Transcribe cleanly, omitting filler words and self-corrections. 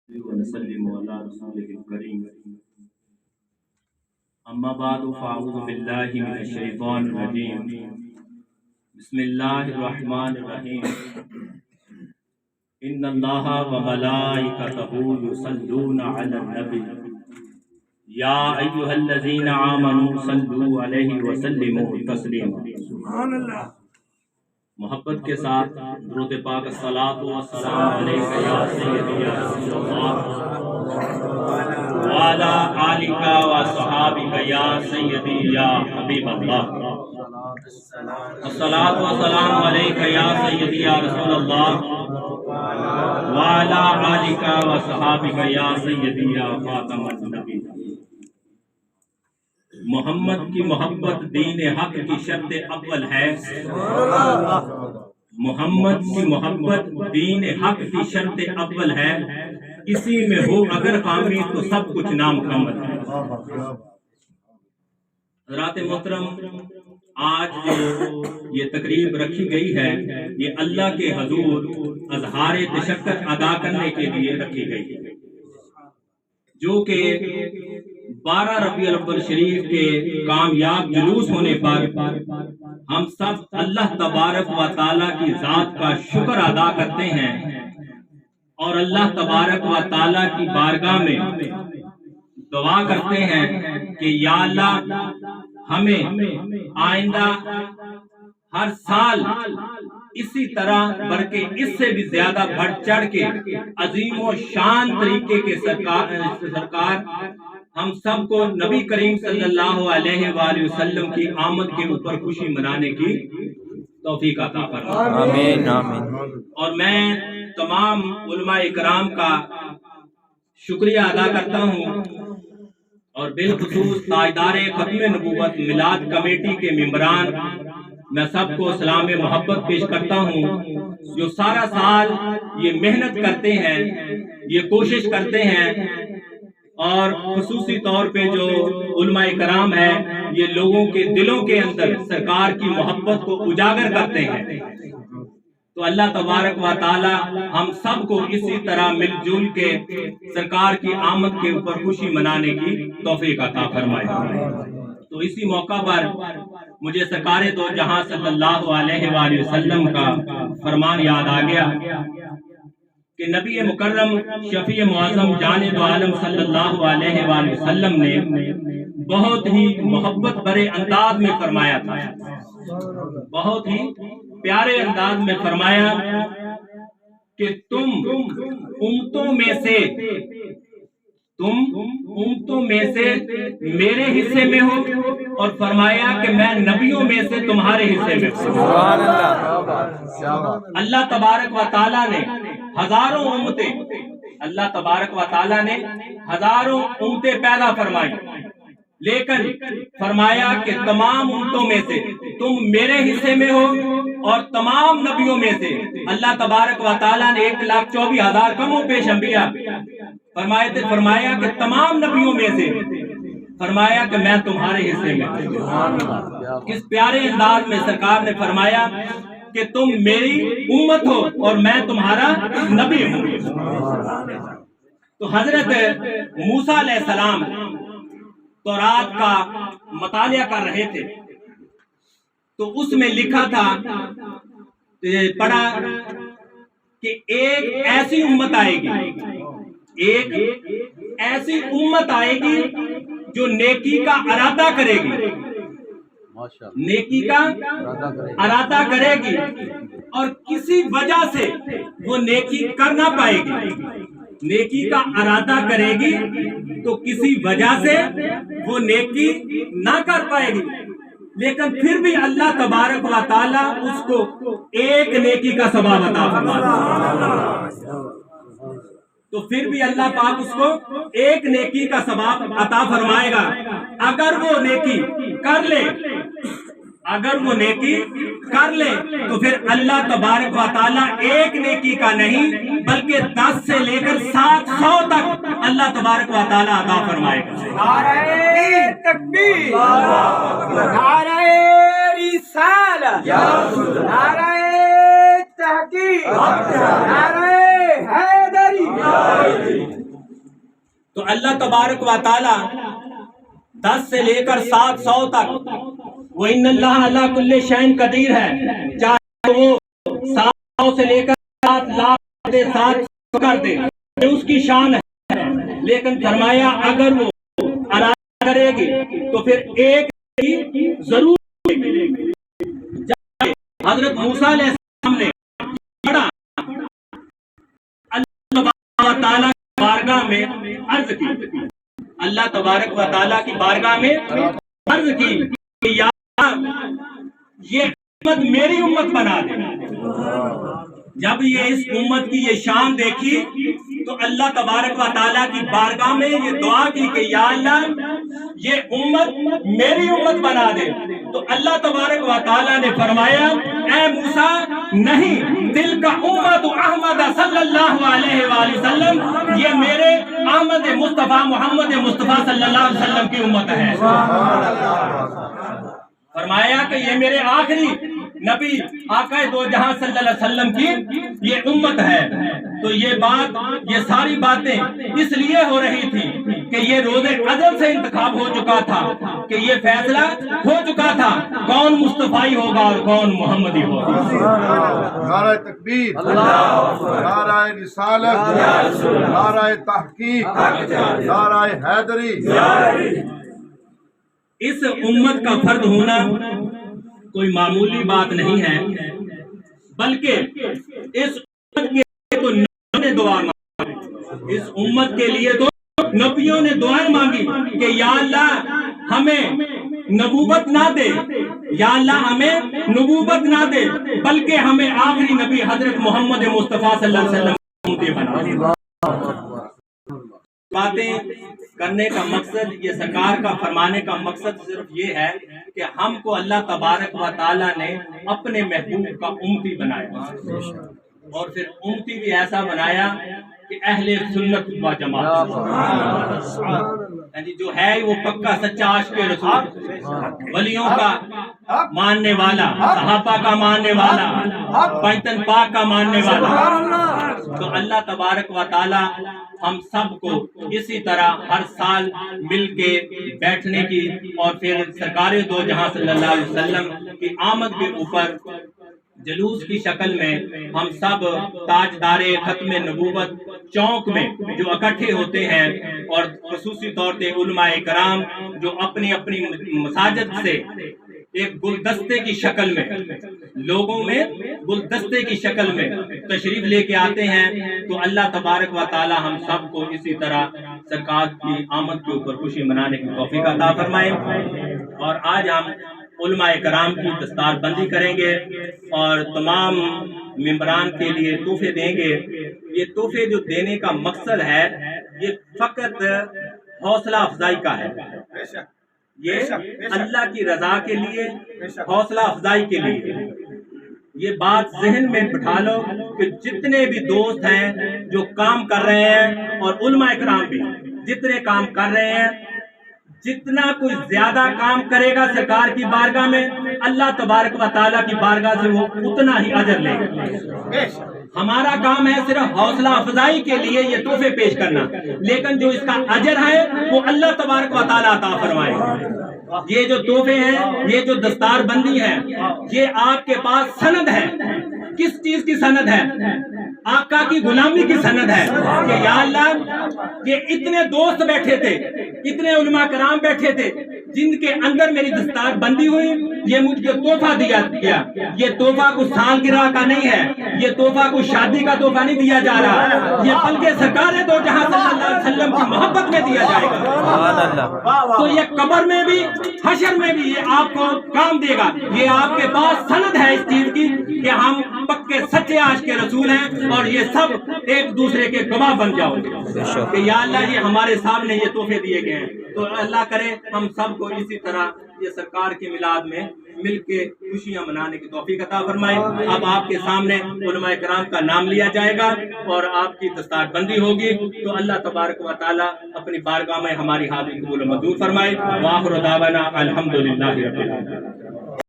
ونسلم على رسوله الكريم اما بعد فاعوذ بالله من الشيطان الرجيم بسم الله الرحمن الرحيم ان الله وملائكته يصلون على النبي يا ايها الذين امنوا صلوا عليه وسلموا تسليما سبحان اللہ۔ محبت کے ساتھ درود پاک الصلاۃ والسلام علیک یا سیدی یا رسول اللہ وعلی آلک وصحابک یا سیدی یا حبیب اللہ الصلاۃ والسلام علیک یا سیدی یا رسول اللہ وعلی آلک وصحابک یا سیدی یا خاتم النبی۔ محمد کی محبت دین حق کی شرط اول ہے۔ محمد کی محبت دین حق کی شرط اول ہے، اسی میں ہو اگر خامی تو سب کچھ نامکمل ہے۔ حضرات محترم، آج جو یہ تقریب رکھی گئی ہے یہ اللہ کے حضور اظہار تشکر ادا کرنے کے لیے رکھی گئی ہے، جو کہ 12 ربیع الاول شریف کے کامیاب جلوس ہونے پر ہم سب اللہ تبارک و تعالیٰ کی ذات کا شکر ادا کرتے ہیں اور اللہ تبارک و تعالیٰ کی بارگاہ میں دعا کرتے ہیں کہ یا اللہ ہمیں آئندہ ہر سال اسی طرح بلکہ اس سے بھی زیادہ بڑھ چڑھ کے عظیم و شان طریقے کے سرکار ہم سب کو نبی کریم صلی اللہ علیہ وآلہ وسلم کی آمد کے اوپر خوشی منانے کی توفیق عطا فرمائے۔ آمین آمین۔ اور میں تمام علماء اکرام کا شکریہ ادا کرتا ہوں اور بالخصوص تاجدار ختم نبوت میلاد کمیٹی کے ممبران، میں سب کو سلام محبت پیش کرتا ہوں جو سارا سال یہ محنت کرتے ہیں، یہ کوشش کرتے ہیں اور خصوصی طور پہ جو علماء کرام ہیں یہ لوگوں کے دلوں کے اندر سرکار کی محبت کو اجاگر کرتے ہیں۔ تو اللہ تبارک و تعالی ہم سب کو اسی طرح مل جل کے سرکار کی آمد کے اوپر خوشی منانے کی توفیق عطا فرمائے۔ تو اسی موقع پر مجھے سرکار دو جہاں صلی اللہ علیہ وآلہ وسلم کا فرمان یاد آ گیا کہ نبی مکرم شفیع معظم جان دو عالم صلی اللہ علیہ وآلہ وسلم نے بہت ہی محبت بھرے انداز میں فرمایا تھا، بہت ہی پیارے انداز میں فرمایا کہ تم امتوں میں سے میرے حصے میں ہو، اور فرمایا کہ میں نبیوں میں سے تمہارے حصے میں ہوں۔ اللہ تبارک و تعالیٰ نے ہزاروں امتیں، اللہ تبارک و تعالیٰ نے ہزاروں امتیں پیدا فرمائی، لیکن فرمایا کہ تمام امتوں میں سے تم میرے حصے میں ہو، اور تمام نبیوں میں سے اللہ تبارک و تعالیٰ نے 1,24,000 کم و پیش انبیاء فرمایا کہ تمام نبیوں میں سے فرمایا کہ میں تمہارے حصے میں ہوں۔ کس پیارے انداز میں سرکار نے فرمایا کہ تم میری امت ہو اور میں تمہارا نبی ہوں۔ تو حضرت موسیٰ علیہ السلام تورات کا مطالعہ کر رہے تھے، تو اس میں لکھا تھا، پڑھا کہ ایک ایسی امت آئے گی، ایک ایسی امت آئے گی جو نیکی کا ارادہ کرے گی، نیکی کا ارادہ کرے گی اور کسی وجہ سے وہ نیکی کر نہ پائے گی، نیکی کا ارادہ کرے گی تو کسی وجہ سے وہ نیکی نہ کر پائے گی، لیکن پھر بھی اللہ تبارک و تعالیٰ اس کو ایک نیکی کا ثواب عطا فرماتا ہے۔ تو پھر بھی اللہ پاک اس کو ایک نیکی کا ثواب عطا فرمائے گا اگر وہ نیکی کر لے، اگر وہ نیکی کر لے تو پھر اللہ تبارک و تعالیٰ ایک نیکی کا نہیں بلکہ 10 سے لے کر 700 تک اللہ تبارک و تعالیٰ عطا فرمائے گا۔ نعرہ تکبیر، نعرہ رسالہ، نعرہ تحقیق، نعرہ حیدری۔ تو اللہ تبارک و تعالی 10 سے لے کر 700 تک وَإِنَّ اللَّهَ عَلَىٰ كُلِّ شَيْءٍ قدیر ہے، چاہے وہ 700 سے لے کر 7 لاکھ دے 700 کر دے، یہ اس کی شان ہے، لیکن فرمایا اگر وہ ارادہ کرے گی تو پھر ایک ہی ضرور ملے گی۔ حضرت موسیٰ علیہ السلام نے بڑا اللہ تعالیٰ کی بارگاہ میں عرض کی، اللہ تبارک و تعالیٰ کی بارگاہ میں عرض کی کہ یا یہ امت میری امت بنا دے۔ جب یہ اس امت کی یہ شان دیکھی تو اللہ تبارک و تعالیٰ کی بارگاہ میں یہ دعا کی کہ یا اللہ یہ امت میری امت بنا دے۔ تو اللہ تبارک و تعالیٰ نے فرمایا اے موسیٰ نہیں، تلک امت احمد صلی اللہ علیہ وآلہ وسلم، یہ میرے احمد مصطفیٰ محمد مصطفیٰ صلی اللہ علیہ وسلم کی امت ہے۔ فرمایا کہ یہ میرے آخری نبی آقا دو جہاں صلی اللہ علیہ وسلم کی یہ امت ہے۔ تو یہ بات، یہ ساری باتیں اس لیے ہو رہی تھی کہ یہ روز ازل سے انتخاب ہو چکا تھا، کہ یہ فیصلہ ہو چکا تھا کون مصطفی ہوگا اور کون محمدی ہوگا۔ نعرہ تکبیر، نعرہ رسالت، نعرہ تحقیق، نعرہ حیدری۔ اس امت کا فرد ہونا کوئی معمولی بات نہیں ہے، بلکہ اس امت کے لیے تو نبیوں نے دعا مانگی، اس امت کے لیے تو نبیوں نے دعائیں مانگی کہ یا اللہ ہمیں نبوت نہ دے، یا اللہ ہمیں نبوت نہ دے، بلکہ ہمیں آخری نبی حضرت محمد مصطفیٰ صلی اللہ علیہ وسلم بنا۔ باتیں کرنے کا مقصد، یہ سرکار کا فرمانے کا مقصد صرف یہ ہے کہ ہم کو اللہ تبارک و تعالیٰ نے اپنے محبوب کا امتی بنایا، اور پھر امتی بھی ایسا بنایا کہ اہل سنت و جماعت، جو ہے وہ پکا سچا عاشق رسول، ولیوں کا ماننے والا، صحابہ کا ماننے والا، پنجتن پاک کا ماننے والا۔ تو اللہ تبارک و تعالی ہم سب کو اسی طرح ہر سال مل کے بیٹھنے کی، اور پھر سرکار دو جہاں صلی اللہ علیہ وسلم کی آمد کے اوپر جلوس کی شکل میں ہم سب تاجدار ختم نبوت چوک میں جو اکٹھے ہوتے ہیں، اور خصوصی طور پہ علماء کرام جو اپنی اپنی مساجد سے ایک گلدستے کی شکل میں، لوگوں میں گلدستے کی شکل میں تشریف لے کے آتے ہیں، تو اللہ تبارک و تعالی ہم سب کو اسی طرح سرکار کی آمد کے اوپر خوشی منانے کی توفیق عطا فرمائے۔ اور آج ہم علماء کرام کی دستار بندی کریں گے اور تمام ممبران کے لیے تحفے دیں گے۔ یہ تحفے جو دینے کا مقصد ہے یہ فقط حوصلہ افزائی کا ہے، یہ اللہ کی رضا کے لیے، حوصلہ افزائی کے لیے۔ یہ بات ذہن میں بٹھا لو کہ جتنے بھی دوست ہیں جو کام کر رہے ہیں، اور علماء کرام بھی جتنے کام کر رہے ہیں، جتنا کوئی زیادہ کام کرے گا سرکار کی بارگاہ میں، اللہ تبارک و تعالیٰ کی بارگاہ سے وہ اتنا ہی اجر لے گا۔ ہمارا کام ہے صرف حوصلہ افزائی کے لیے یہ تحفے پیش کرنا، لیکن جو اس کا اجر ہے وہ اللہ تبارک و تعالیٰ عطا فرمائے گا۔ یہ جو تحفے ہیں، یہ جو دستار بندی ہے، یہ آپ کے پاس سند ہے۔ کس چیز کی سند ہے؟ آقا کی غلامی کی سند ہے کہ یا اللہ یہ اتنے دوست بیٹھے تھے، اتنے علماء کرام بیٹھے تھے جن کے اندر میری دستار بندی ہوئی، یہ مجھے تحفہ دیا گیا۔ یہ تحفہ کچھ سالگرہ کا نہیں ہے، یہ تحفہ کچھ شادی کا تحفہ نہیں دیا جا رہا، یہ بلکہ سرکار دو جہاں صلی اللہ علیہ وسلم کی محبت میں دیا جائے گا۔ تو یہ قبر میں بھی، حشر میں بھی یہ آپ کو کام دے گا۔ یہ آپ کے پاس سند ہے اس چیز کی کہ ہم پکے سچے عاشق رسول ہیں، اور یہ سب ایک دوسرے کے گواہ بن جاؤ کہ یا اللہ یہ ہمارے سامنے یہ تحفے دیے گئے ہیں۔ تو اللہ کرے ہم سب کو اسی طرح یہ سرکار کے میلاد میں مل کے خوشیاں منانے کی توفیق عطا فرمائے۔ اب آپ کے سامنے علماء کرام کا نام لیا جائے گا اور آپ کی دستار بندی ہوگی، تو اللہ تبارک و تعالی اپنی بارگاہ میں ہماری حاضری قبول و منظور فرمائے۔ وآخر دعوانا الحمدللہ رب العالمین۔